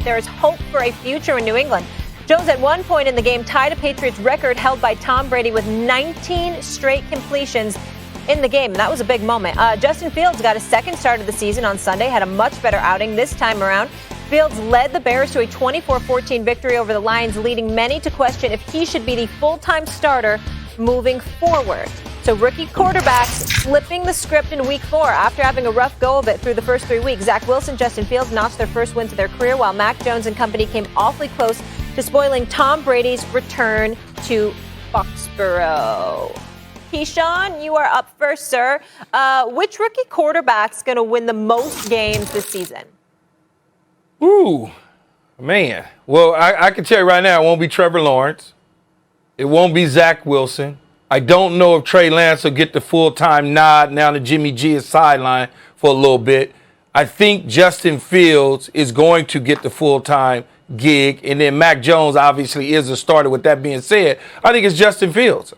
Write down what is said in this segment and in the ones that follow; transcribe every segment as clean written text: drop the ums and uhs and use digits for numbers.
There is hope for a future in New England. Jones at one point in the game tied a Patriots record held by Tom Brady with 19 straight completions in the game. That was a big moment. Justin Fields got a second start of the season on Sunday, had a much better outing this time around. Fields led the Bears to a 24-14 victory over the Lions, leading many to question if he should be the full-time starter moving forward. So rookie quarterbacks flipping the script in week 4 after having a rough go of it through the first 3 weeks. Zach Wilson, Justin Fields notched their first wins of their career, while Mac Jones and company came awfully close to spoiling Tom Brady's return to Foxborough. Keyshawn, you are up first, sir. Which rookie quarterback's going to win the most games this season? Ooh, man. Well, I can tell you right now, it won't be Trevor Lawrence. It won't be Zach Wilson. I don't know if Trey Lance will get the full-time nod now that Jimmy G is sidelined for a little bit. I think Justin Fields is going to get the full-time gig, and then Mac Jones obviously is a starter. With that being said, I think it's Justin Fields.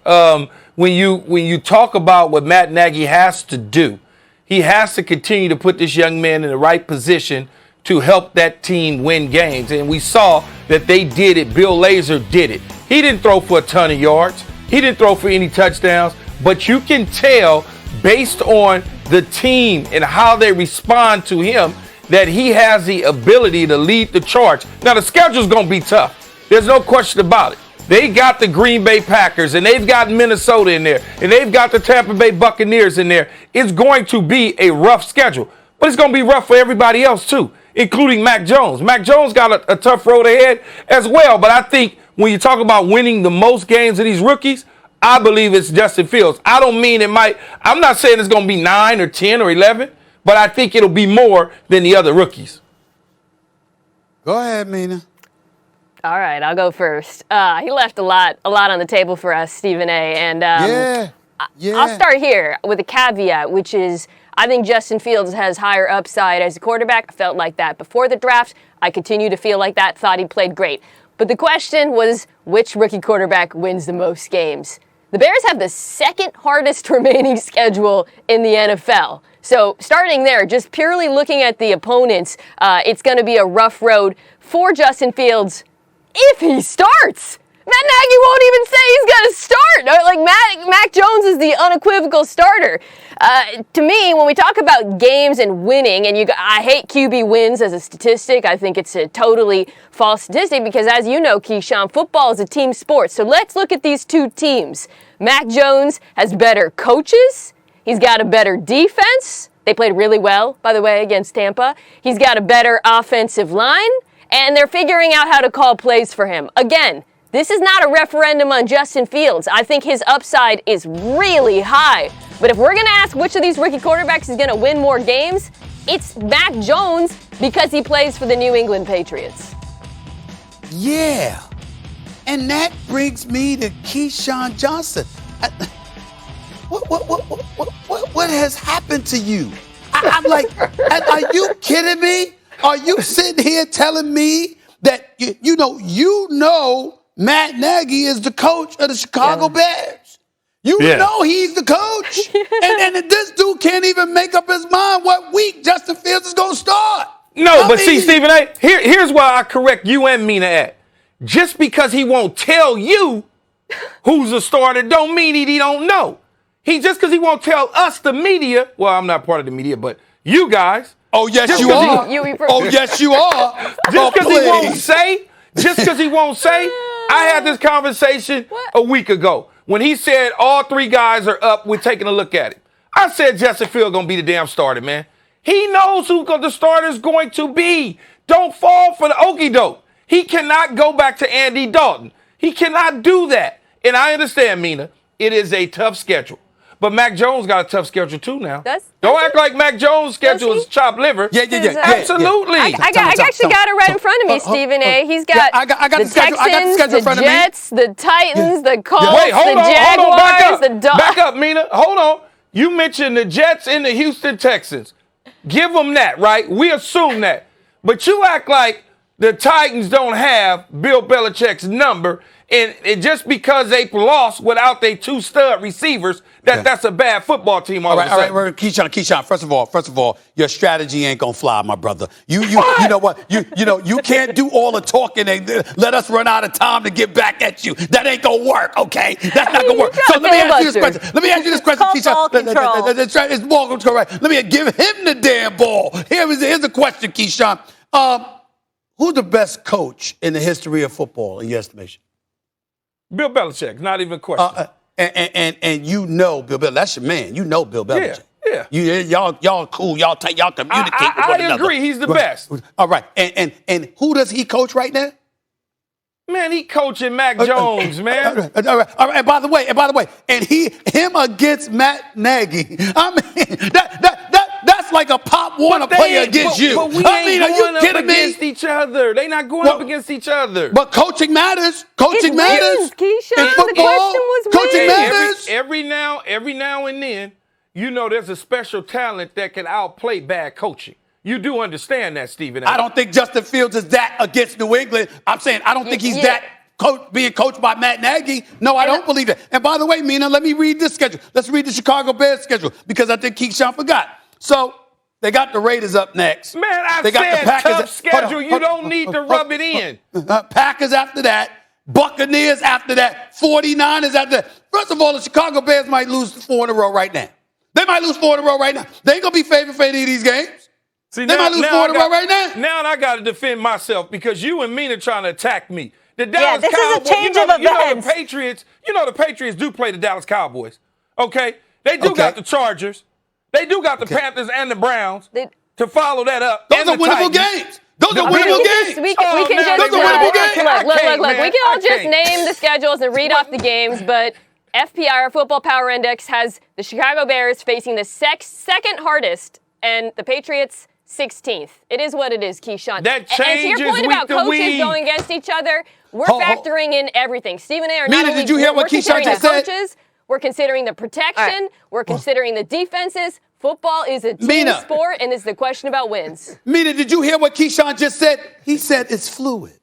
When you talk about what Matt Nagy has to do, he has to continue to put this young man in the right position to help that team win games. And we saw that they did it. Bill Lazor did it. He didn't throw for a ton of yards. He didn't throw for any touchdowns. But you can tell based on the team and how they respond to him that he has the ability to lead the charge. Now, the schedule's going to be tough. There's no question about it. They got the Green Bay Packers, and they've got Minnesota in there, and they've got the Tampa Bay Buccaneers in there. It's going to be a rough schedule, but it's going to be rough for everybody else, too, including Mac Jones. Mac Jones got a tough road ahead as well, but I think when you talk about winning the most games of these rookies, I believe it's Justin Fields. I don't mean I'm not saying it's going to be 9 or 10 or 11, but I think it'll be more than the other rookies. Go ahead, Mina. All right, I'll go first. He left a lot on the table for us, Stephen A. And I'll start here with a caveat, which is I think Justin Fields has higher upside as a quarterback. I felt like that before the draft. I continue to feel like that. Thought he played great. But the question was, which rookie quarterback wins the most games? The Bears have the second hardest remaining schedule in the NFL. So starting there, just purely looking at the opponents, it's going to be a rough road for Justin Fields if he starts. Matt Nagy won't even say he's going to start. Like Mac Jones is the unequivocal starter. To me, when we talk about games and winning, and I hate QB wins as a statistic. I think it's a totally false statistic because, as you know, Keyshawn, football is a team sport. So let's look at these two teams. Mac Jones has better coaches. He's got a better defense. They played really well, by the way, against Tampa. He's got a better offensive line. And they're figuring out how to call plays for him. Again, this is not a referendum on Justin Fields. I think his upside is really high. But if we're going to ask which of these rookie quarterbacks is going to win more games, it's Mac Jones because he plays for the New England Patriots. Yeah. And that brings me to Keyshawn Johnson. What has happened to you? I'm like, are you kidding me? Are you sitting here telling me that you know Matt Nagy is the coach of the Chicago Bears? You know he's the coach. and this dude can't even make up his mind what week Justin Fields is going to start. See, Stephen A., here's why I correct you and Mina at. Just because he won't tell you who's a starter don't mean he don't know. Just because he won't tell us, the media, well, I'm not part of the media, but you guys. Oh, yes, you are. Oh, yes, you are. Just because he won't say, I had this conversation a week ago when he said all 3 guys are up, we're taking a look at it. I said Justin Fields going to be the damn starter, man. He knows who the starter's going to be. Don't fall for the okie doke. He cannot go back to Andy Dalton. He cannot do that. And I understand, Mina, it is a tough schedule. But Mac Jones got a tough schedule, too, now. Don't act like Mac Jones' schedule is chopped liver. Yeah. Absolutely. I actually got it right in front of me, Stephen A. He's got I got the the schedule. Texans, I got the schedule in front of me. the Jets, the Titans, the Colts, Wait, the Jaguars, the Dogs. Back up, Mina. Hold on. You mentioned the Jets and the Houston Texans. Give them that, right? We assume that. But you act like the Titans don't have Bill Belichick's number And just because they lost without their 2 stud receivers, that's a bad football team. All right, Keyshawn. First of all, your strategy ain't gonna fly, my brother. You know what? You can't do all the talking and let us run out of time to get back at you. That ain't gonna work, okay? That's not gonna work. So let me ask you this question. Keyshawn. It's ball control, right? Let me give him the damn ball. Here's the question, Keyshawn. Who's the best coach in the history of football, in your estimation? Bill Belichick, not even a question. And you know Bill Belichick. That's your man. You know Bill Belichick. Yeah. Y'all cool. Y'all communicate with one another. I agree. He's the best. All right. And who does he coach right now? Man, he coaching Mac Jones, man. All right. And by the way, and him against Matt Nagy. I mean, that's like a Pop Warner player against you. But we ain't going up against each other. They not going up against each other. But coaching matters. Coaching matters. Keyshawn, in football, the question was coaching matters. Every now and then, there's a special talent that can outplay bad coaching. You do understand that, Stephen A. I don't think Justin Fields is that against New England. I'm saying I don't think he's that being coached by Matt Nagy. No, I don't believe it. And by the way, Mina, let me read this schedule. Let's read the Chicago Bears schedule because I think Keyshawn forgot. So they got the Raiders up next. Man, I said tough schedule. You don't need to rub it in. Packers after that. Buccaneers after that. 49ers after that. First of all, the Chicago Bears might lose 4 in a row right now. They might lose 4 in a row right now. They ain't going to be favored for any of these games. See, they might lose 4 in a row right now. Now I got to defend myself because you and Mina trying to attack me. The Dallas this Cowboys, is a change of events. The Patriots do play the Dallas Cowboys. Okay? They do got the Chargers. They do got the Panthers and the Browns to follow that up. Those are winnable games. Those are winnable games. We can just look. We can all just name the schedules and read off the games, but FPI, Football Power Index, has the Chicago Bears facing the second hardest and the Patriots 16th. It is what it is, Keyshawn. That changes and to your point about coaches going against each other, we're factoring in everything. Stephen A. Did you hear what Keyshawn just said? We're considering the protection. We're considering the defenses. Football is a team sport, and it's the question about wins. Mina, did you hear what Keyshawn just said? He said it's fluid.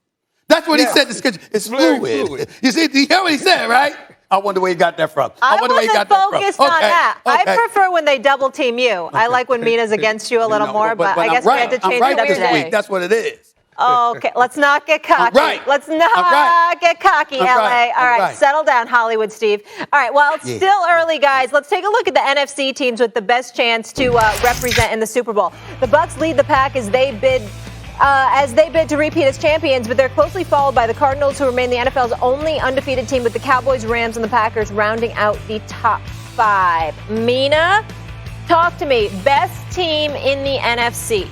That's what he said. It's fluid. You hear what he said, right? I wonder where he got that from. I wasn't focused on that. I prefer when they double team you. I like when Mina's against you a little more, but I guess we had to change it up today. That's what it is. Okay, let's not get cocky. Let's not get cocky, LA. All right, settle down, Hollywood Steve. All right, well, it's still early, guys. Let's take a look at the NFC teams with the best chance to represent in the Super Bowl. The Bucs lead the pack as they bid to repeat as champions, but they're closely followed by the Cardinals, who remain the NFL's only undefeated team, with the Cowboys, Rams, and the Packers rounding out the top 5. Mina, talk to me. Best team in the NFC.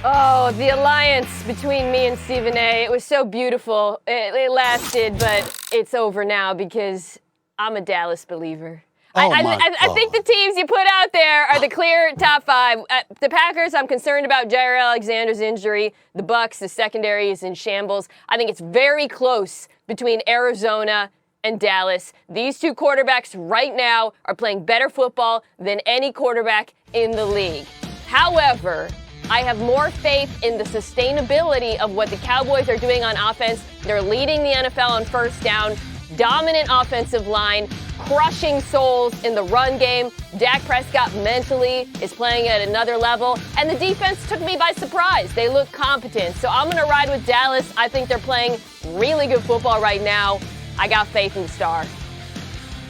Oh, the alliance between me and Stephen A. It was so beautiful. It lasted, but it's over now because I'm a Dallas believer. I think the teams you put out there are the clear top 5. The Packers, I'm concerned about Jair Alexander's injury. The Bucs, the secondary is in shambles. I think it's very close between Arizona and Dallas. These two quarterbacks right now are playing better football than any quarterback in the league. However, I have more faith in the sustainability of what the Cowboys are doing on offense. They're leading the NFL on first down, dominant offensive line, crushing souls in the run game. Dak Prescott mentally is playing at another level, and the defense took me by surprise. They look competent. So I'm going to ride with Dallas. I think they're playing really good football right now. I got faith in the Star.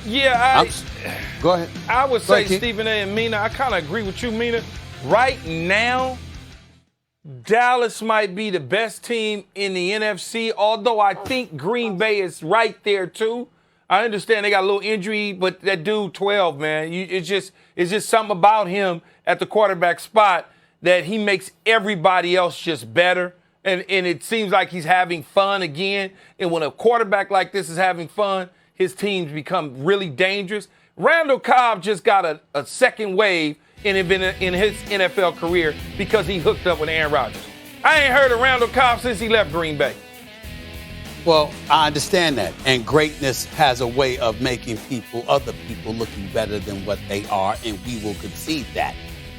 Yeah, go ahead. I would say Stephen A. and Mina, I kind of agree with you, Mina. Right now, Dallas might be the best team in the NFC, although I think Green Bay is right there too. I understand they got a little injury, but that dude 12, man, it's just something about him at the quarterback spot that he makes everybody else just better. And it seems like he's having fun again. And when a quarterback like this is having fun, his teams become really dangerous. Randall Cobb just got a second wave in his NFL career because he hooked up with Aaron Rodgers. I ain't heard of Randall Cobb since he left Green Bay. Well, I understand that. And greatness has a way of making other people looking better than what they are, and we will concede that.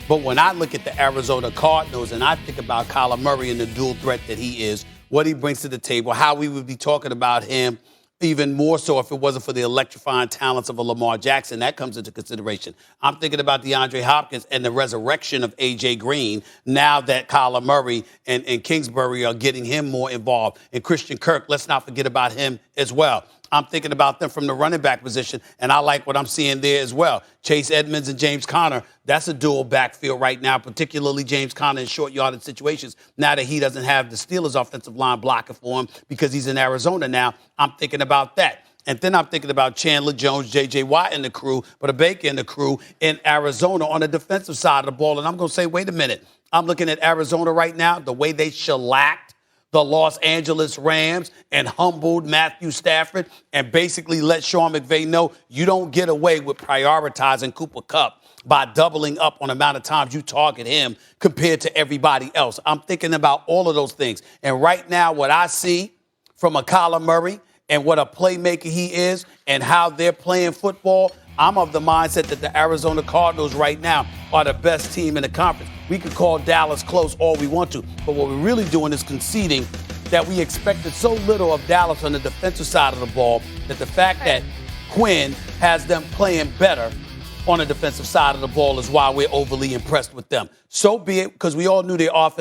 But when I look at the Arizona Cardinals and I think about Kyler Murray and the dual threat that he is, what he brings to the table, how we would be talking about him even more so if it wasn't for the electrifying talents of a Lamar Jackson. That comes into consideration. I'm thinking about DeAndre Hopkins and the resurrection of A.J. Green now that Kyler Murray and Kingsbury are getting him more involved. And Christian Kirk, let's not forget about him as well. I'm thinking about them from the running back position, and I like what I'm seeing there as well. Chase Edmonds and James Conner, that's a dual backfield right now, particularly James Conner in short yardage situations. Now that he doesn't have the Steelers' offensive line blocking for him because he's in Arizona now, I'm thinking about that. And then I'm thinking about Chandler Jones, J.J. Watt and the crew, but a Baker and the crew in Arizona on the defensive side of the ball. And I'm going to say, wait a minute. I'm looking at Arizona right now, the way they shellacked the Los Angeles Rams and humbled Matthew Stafford and basically let Sean McVay know you don't get away with prioritizing Cooper Kupp by doubling up on the amount of times you target him compared to everybody else. I'm thinking about all of those things. And right now, what I see from a Kyler Murray and what a playmaker he is and how they're playing football, I'm of the mindset that the Arizona Cardinals right now are the best team in the conference. We could call Dallas close all we want to, but what we're really doing is conceding that we expected so little of Dallas on the defensive side of the ball that the fact that Quinn has them playing better on the defensive side of the ball is why we're overly impressed with them. So be it, because we all knew their offense